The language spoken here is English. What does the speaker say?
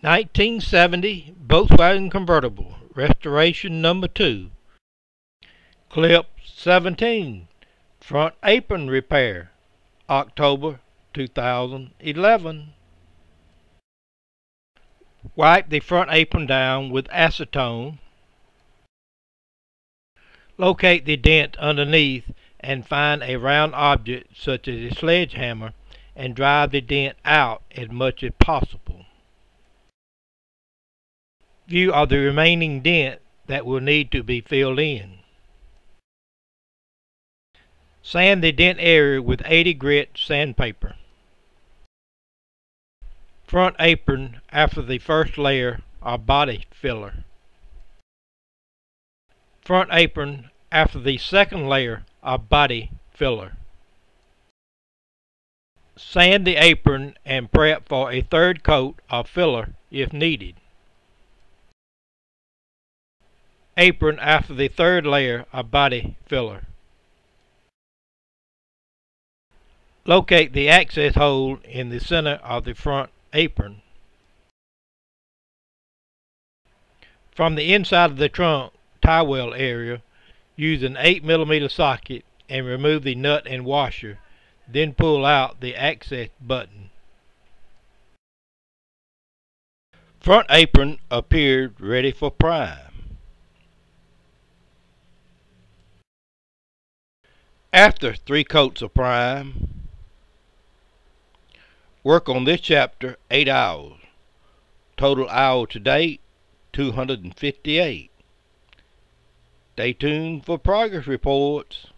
1970 Volkswagen Convertible, restoration number 2. Clip 17, Front Apron Repair, October 2011. Wipe the front apron down with acetone. Locate the dent underneath and find a round object such as a sledgehammer and drive the dent out as much as possible. View of the remaining dent that will need to be filled in. Sand the dent area with 80 grit sandpaper. Front apron after the first layer of body filler. Front apron after the second layer of body filler. Sand the apron and prep for a third coat of filler if needed. Apron after the third layer of body filler. Locate the access hole in the center of the front apron. From the inside of the trunk tie well area, use an 8mm socket and remove the nut and washer, then pull out the access button. Front apron appeared ready for prime. After 3 coats of prime, work on this chapter 8 hours. Total hours to date 258. Stay tuned for progress reports.